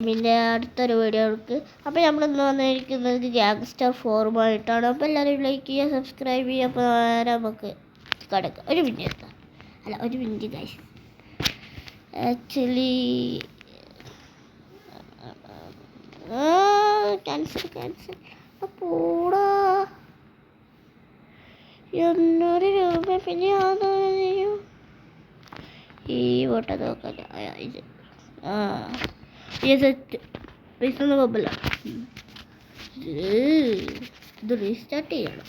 പിന്നെ അടുത്തൊരു വീഡിയോക്ക്. അപ്പോൾ നമ്മളിന്ന് വന്നിരിക്കുന്നത് ഗ്യാങ്സ്റ്റർ ഫോറുമായിട്ടാണ്. അപ്പോൾ എല്ലാവരും ലൈക്ക് ചെയ്യുക, സബ്സ്ക്രൈബ് ചെയ്യുക. അപ്പോൾ നമുക്ക് കിടക്കാം. ഒരു മിനിറ്റ് ഗൈസ്. ആക്ച്വലി ക്യാൻസൽ പോടാ. 800 രൂപ. പിന്നെ ഈ വോട്ട നോക്കാൻ ഇത് സെറ്റ് പൈസ ഒന്നും കുഴപ്പമില്ല. ഇത് റീസ്റ്റാർട്ട് ചെയ്യണം.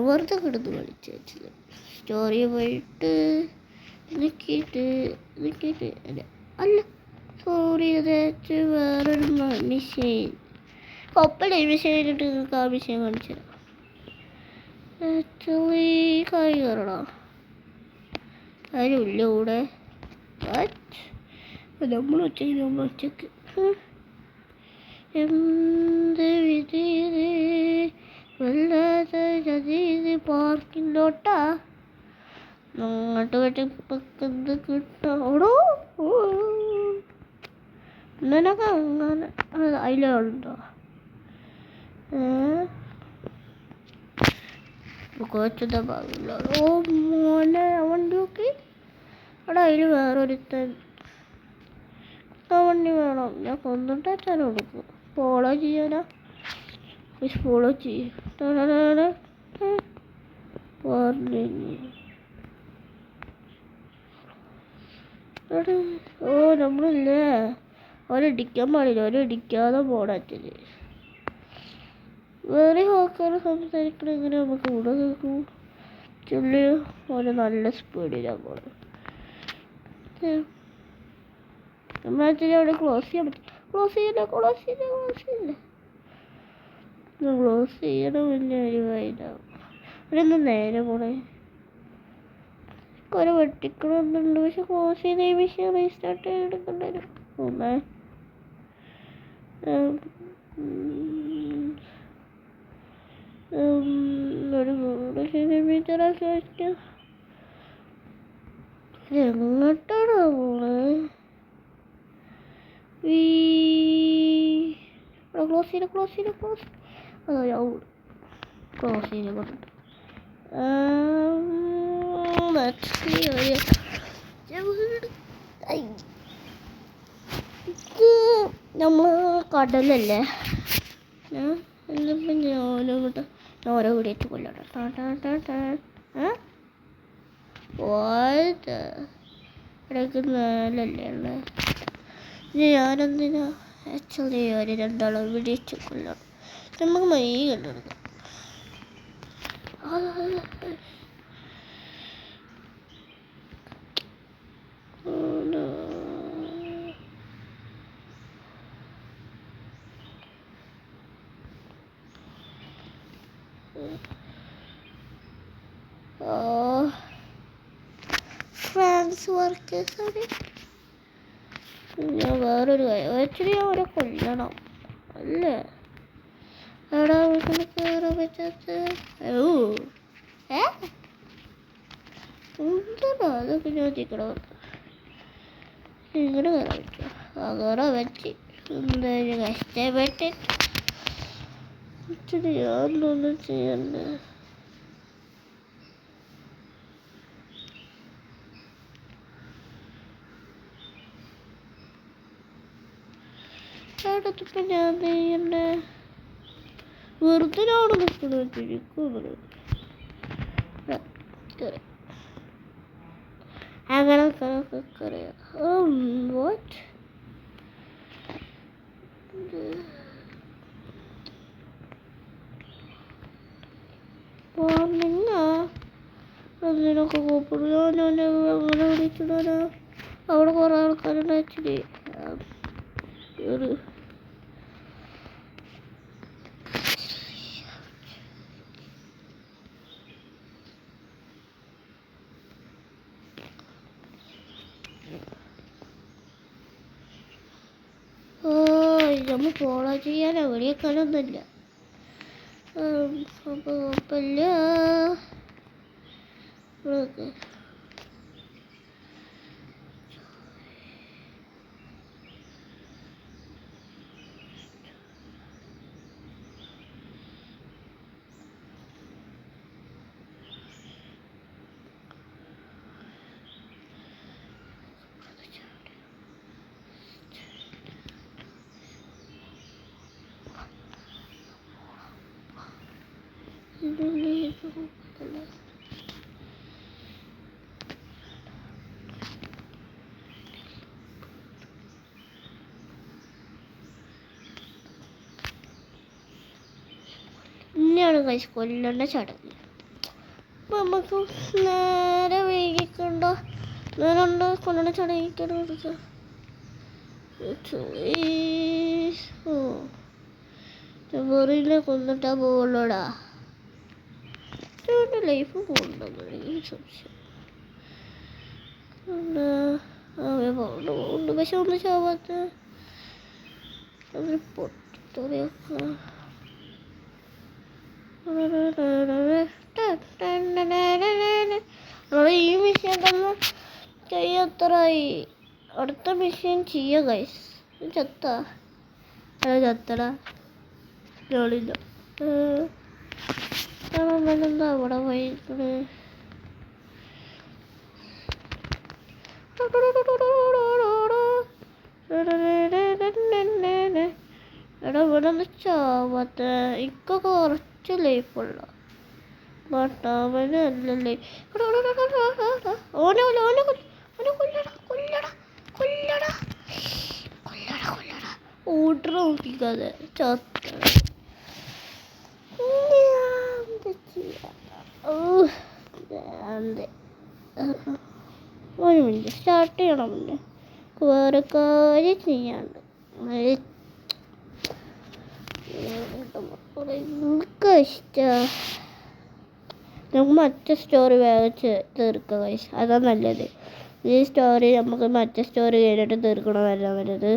വെറുതെ കിടന്ന് കളിച്ച് വെച്ചത്. സ്റ്റോറി പോയിട്ട് നിൽക്കിയിട്ട് അല്ല സോറി, അത് വേറൊരു മെഷീൻ. കുഴപ്പമില്ല. ഈ മെഷീൻ കഴിഞ്ഞിട്ട് നിങ്ങൾക്ക് ആ മെഷീൻ കാണിച്ചു തരാം. ആക്ച്വലി കൈ കയറണോ ആരുമില്ല കൂടെ. നമ്മൾ ഒറ്റയ്ക്ക് എന്ത് വിധി വല്ലാതെ ചതീത് പാർക്കിലോട്ടാ അങ്ങോട്ട് വെട്ടിപ്പക്കുന്നത് കിട്ടണോടോ. നിനക്ക് അങ്ങനെ അതിലുണ്ടോ? കൊച്ചുതാ പാകില്ല. ഓ മോനെ വണ്ടി നോക്കി. അവിടെ അതിൽ വേറൊരുത്തൻ വണ്ടി വേണം. ഞാൻ കൊന്നിട്ട് അച്ഛനെ കൊടുക്കും. ഫോളോ ചെയ്യാനാ? ഫോളോ ചെയ്യും. ഓ നമ്മളില്ലേ അവരിടിക്കാൻ പാടില്ല. അവരിടിക്കാതെ പോണച്ചത്. വേറെ ആൾക്കാരെ സംസാരിക്കണം. എങ്ങനെ നമുക്ക് ഇവിടെ കേൾക്കും? ചൊല്ലി ഒരു നല്ല സ്പീഡിലാണ് പോണത്. നമ്മളാക്ച്വലി അവിടെ ക്ലോസ് ചെയ്യാൻ പറ്റും. ക്ലോസ് ചെയ്യണം. വലിയ കാര്യമായിട്ടാവും. അവരൊന്ന് നേരെ പോണേ. കുറെ വെട്ടിക്കണമെന്നുണ്ട്. പക്ഷെ ക്ലോസ് ചെയ്ത ഈ വിഷയം റീസ്റ്റാർട്ട് ചെയ്തെടുക്കേണ്ടി വരും. ഒരു 3 സെൻറ്റിമീറ്ററൊക്കെ വയ്ക്കാം. എങ്ങോട്ടാണോ പോണേ? ക്ലോസ് ചെയ്ത് അതോ ഞാൻ ക്ലോസ് ചെയ്ത് പറഞ്ഞിട്ട് നമ്മൾ കടലല്ലേ. എന്നിപ്പം ഞാനോട്ട് ഓരോ വീടിയിട്ട് കൊല്ലണം. ഇടയ്ക്ക് മേലല്ലേ ഉള്ളത്. ഞാനെന്തിനാ ആക്ച്വലി ഒരു 2 വിടിച്ച് കൊല്ലണം. നമുക്ക് മൈ കണ്ടെടുക്കാം. ഫ്രാൻസ് വർക്കേഴ്സാണ്. ഞാൻ വേറൊരു കാര്യം ആക്ച്വലി അവരെ കൊല്ലണം അല്ലേ? എടാ വീട്ടിൽ കയറാൻ പറ്റാത്ത എന്താ അതൊക്കെ ഞാൻ ചിക്കണോ ഇങ്ങനെ കയറാൻ പറ്റുമോ? കയറാൻ പറ്റി. എന്തായാലും കഷ്ടപ്പെട്ട് ആക്ച്വലി ഞാനൊന്നും ചെയ്യണ്ടേ. അടുത്തിപ്പോൾ ഞാൻ ചെയ്യണ്ടേ? വെറുതെ അവിടെ നിൽക്കണോ? തിരിക്കുന്നത് അങ്ങനെ കറിയാം. വാട്ട് വാർണിങ്ങാ? അതിനൊക്കെ കൂപ്പിടുക. ഞാൻ അങ്ങനെ വിളിച്ചിടാനാ? അവിടെ കുറേ ആൾക്കാരുണ്ട് ആക്ച്വലി. ഒരു നമ്മൾ ഫോളോ ചെയ്യാൻ എവിടെയെ കാണുന്നില്ല. അപ്പോൾ കുഴപ്പമില്ല. ഇനിയാണ് ഗൈസ് കൊല്ലേണ്ട ചടങ്ങ്. അപ്പം നമുക്ക് നേരെ വൈകിക്കണ്ട നേരെ കൊല്ലേണ്ട ചടങ്ങിക്കണ വെറിയിലെ കൊന്നിട്ടാ പോവുള്ളൂടാ. ലൈഫ് പോകുന്നുണ്ടോ സംശയം. പോകുന്നുണ്ട് പക്ഷെ ഒന്നും ചാവാത്ത പൊട്ടിത്തൊറിയൊക്കെ. ഈ മിഷൻ തന്നെ ചെയ്യത്തറായി. അടുത്ത മിഷൻ ചെയ്യ ഗൈസ്. ചത്ത ചത്തടാ ജോളില്ല. എന്താ അവിടെ പോയിക്കണ്. എടാ ഇവിടെ ഒന്ന് ചാവാത്ത ഇക്കൊക്കെ കുറച്ച് ലൈഫുള്ള ഭർത്താവനല്ലേ. ഓനെ ഓർഡർ നോക്കിക്കാതെ ചത്ത. ഒരു മിനിറ്റ് സ്റ്റാർട്ട് ചെയ്യണം. പിന്നെ വേറെ കാര്യം ചെയ്യാണ്ട് എനിക്ക് ഇഷ്ടം. നമുക്ക് മറ്റേ സ്റ്റോറി വേഗം തീർക്കാം ഗൈസ്. അതാ നല്ലത്. ഈ സ്റ്റോറി നമുക്ക് മറ്റേ സ്റ്റോറി കഴിഞ്ഞിട്ട് തീർക്കണമല്ല നല്ലത്.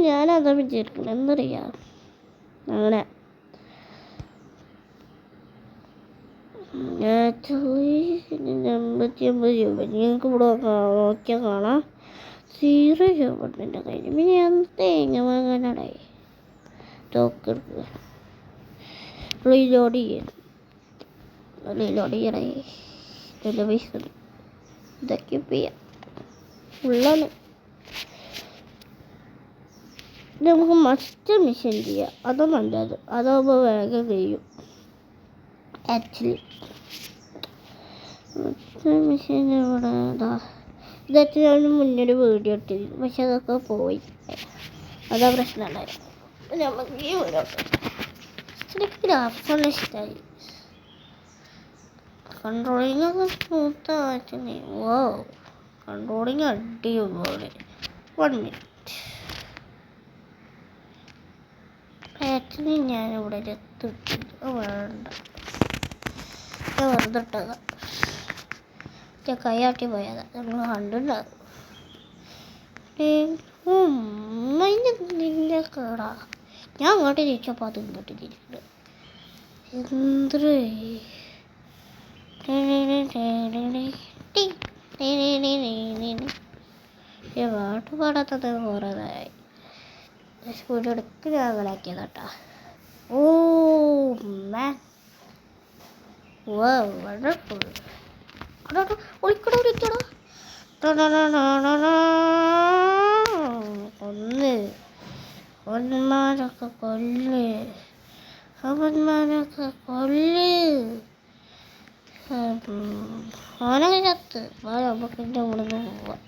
ഞാനതാ വിചാരിക്കണം എന്നറിയാം. അങ്ങനെ രൂപ നിങ്ങൾക്ക് ഇവിടെ നോക്കിയാൽ കാണാം. 0 രൂപ ഉണ്ട് എൻ്റെ കയ്യിൽ. പിന്നെ ഞാൻ തേങ്ങ വാങ്ങാനാടായി തോക്കെടുക്കുക. റീലോഡ് ചെയ്യണേ. നല്ല പൈസ ഇതൊക്കെ ചെയ്യാം. ഫുള്ളാണ്. നമുക്ക് മസ്റ്റ് മിഷൻ ചെയ്യാം. അതാ നല്ലത്. അതാകുമ്പോൾ വേഗം കഴിയും. ആക്ച്വലി മറ്റേ മിഷൻ ഇവിടെ ഇതൊക്കെ ഞാൻ മുന്നൊരു വീഡിയോ ഇട്ടിരുന്നു. പക്ഷെ അതൊക്കെ പോയി. അതാ പ്രശ്നമുണ്ടായിരുന്നു. നമുക്ക് ഈ വീഡിയോ എനിക്ക് ഗ്രാഫിക്സ് ഇഷ്ടമായി. കൺട്രോളിങ് ഒക്കെ സ്മൂത്തായിട്ട്. ഓ കൺട്രോളിങ് അടിപൊളി. 1 മിനിറ്റ് ആക്ച്വലി ഞാനിവിടെ എത്തിട്ടില്ല. വേണ്ട ഞാൻ വെറുതെ ഇട്ടതാ. കൈയാട്ടി പോയതാ. നമ്മൾ കണ്ടുണ്ടാകും. നിന്റെ കേടാ. ഞാൻ അങ്ങോട്ട് തിരിച്ചപ്പോൾ അത് ഇങ്ങോട്ട് തിരിച്ചിട്ട് എന്തൊരു പാട്ട് പാടാത്തത് കുറേതായി. സ്കൂളിൽ ഇടയ്ക്ക് ഞാൻ അങ്ങനെയാക്കിയതാട്ടാ. ഓ മാൻ വണ്ടർഫുൾ. ഒളിക്കട കൊന്ന് അവന്മാരൊക്കെ അവനൊക്കെ ചത്ത്. നമുക്ക് എൻ്റെ കൂടെ നിന്ന് പോവാം.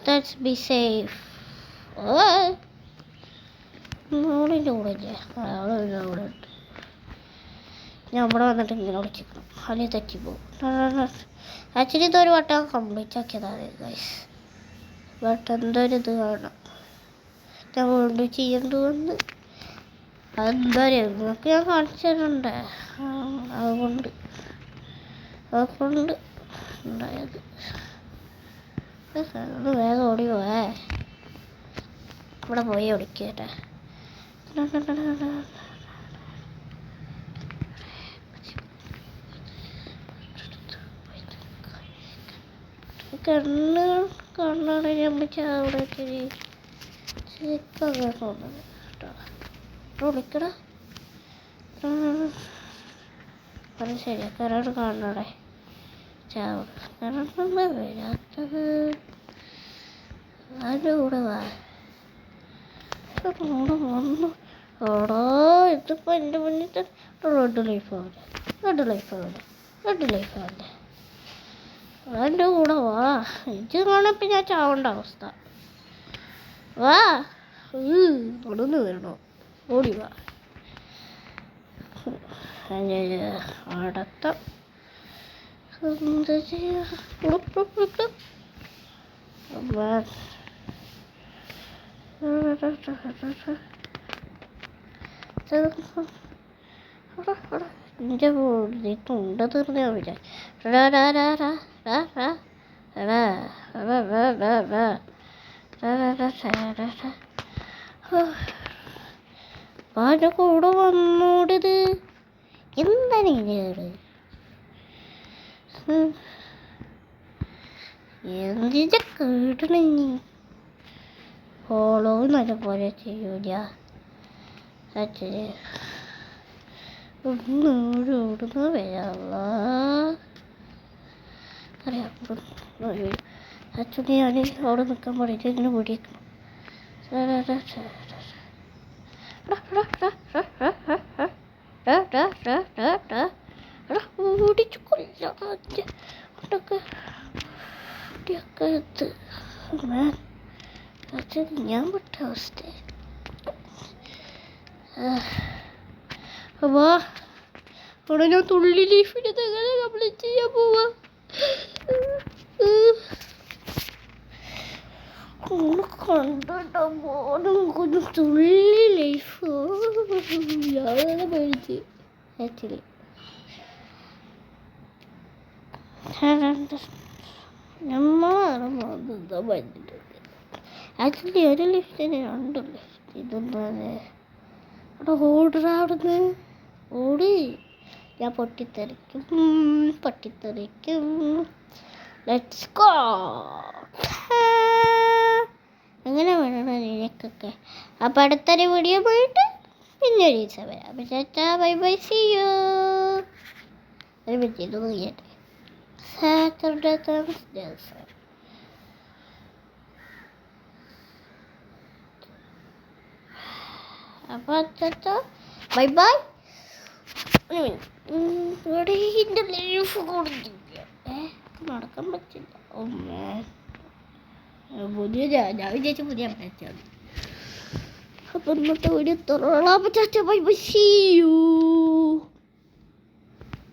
Let's be safe. അവളിൻ്റെ കൂടെ ഇല്ലേ. അവളെ കൂടെ ഉണ്ട്. ഞാൻ ഇവിടെ വന്നിട്ട് ഇങ്ങനെ വിളിച്ചിരിക്കണം. അല്ലെങ്കിൽ തെറ്റിപ്പോവും. ആക്ച്വലി ഇതൊരു വട്ടം കംപ്ലീറ്റ് ആക്കിയതാണ് ഗൈസ്. ബട്ട് എന്തൊരിത് കാണാം. ഞാൻ വീണ്ടും ചെയ്യേണ്ടതുകൊണ്ട് അതെന്താ നിങ്ങൾക്ക് ഞാൻ കാണിച്ചു തരണ്ടേ. അതുകൊണ്ട് ഉണ്ടായത്. വേഗം ഓടി പോയേ. ഇവിടെ പോയി ഓടിക്കട്ടെ. കണ്ണാണ് ഞമ്മക്ക് അവിടെ ചിക്കൊക്കെ തോന്നുന്നത് കേട്ടോ. വിളിക്കട അത് ശരിയാക്കാരോട് കാണണേ. ചാവണ വരാത്തത് അതിൻ്റെ കൂടെ വാ. വന്നു ഓടോ ഇതിപ്പോൾ എൻ്റെ മുന്നിൽ റെഡ് ലൈഫ് ആവില്ല, റെഡ് ലൈഫ് ആവില്ല, റെഡ് ലൈഫ് ആവില്ല. എൻ്റെ കൂടെ വാ, ഇത് കാണപ്പോൾ ഞാൻ ചാവേണ്ട അവസ്ഥ. വാ, തുടർന്ന് വരണോ, ഓടി വാ. അടുത്ത എന്താ ചെയ്യുക? എൻ്റെ തൊണ്ട തീർന്ന അതിൻ്റെ കൂടെ വന്നോടത് എന്താണ് ഇങ്ങനെ എന്തിൻ്റെ കേട്ടണ ഫോളോ നല്ലപോലെ ചെയ്യൂല അച്ഛന് ഓടുന്ന വരാനുള്ള അറിയാം. അച്ഛനെ ഞാൻ അവിടെ നിൽക്കാൻ പറഞ്ഞിട്ട് ഇങ്ങനെ ഓടിയേക്കണം. ഓടിച്ചു കൊല്ലാതെ അച്ഛൻ ഞാൻ വിട്ട അവസ്ഥ. അപ്പൊ അവിടെ ഞാൻ തുള്ളി ലീഫിൻ്റെ തങ്ങനെ കംപ്ലീറ്റ് ചെയ്യാൻ പോവാ. കണ്ടിട്ടോ പോലും തുള്ളി ലൈഫ് ഞാനത് പഠിച്ച് ആക്ച്വലി നമ്മളാണ് പറഞ്ഞിട്ടുണ്ട്. ആക്ച്വലി ഒരു ലിഫ്റ്റിന് 2 ലിഫ്റ്റ്. ഇതെന്താണ് അവിടെ ഓടുക, അവിടുന്ന് ഓടി ഞാൻ പൊട്ടിത്തെറിക്കും. Let's go. അങ്ങനെ വേണം നിനക്കൊക്കെ. അപ്പം അടുത്തൊരു വീഡിയോ പോയിട്ട് പിന്നെ ഒരു ദിവസം വരാം. അപ്പം ചേട്ടാ ബൈ ബൈ, സീ യു. ഒരു പറ്റി ഇതൊന്നും ചെയ്യട്ടെ. സാറ്റർഡേ ദിവസം അപ്പം ചേട്ടാ ബൈ ബൈ. ഇവിടെ എൻ്റെ ലൈഫ് കൊടുത്തില്ല, നടക്കാൻ പറ്റില്ല. പുതിയ ഞാൻ വിചാരിച്ച പുതിയ അപ്ഡേറ്റ് ആണ്. അപ്പം ഇന്നത്തെ വീഡിയോ തുറന്നാ. Bye bye, see U.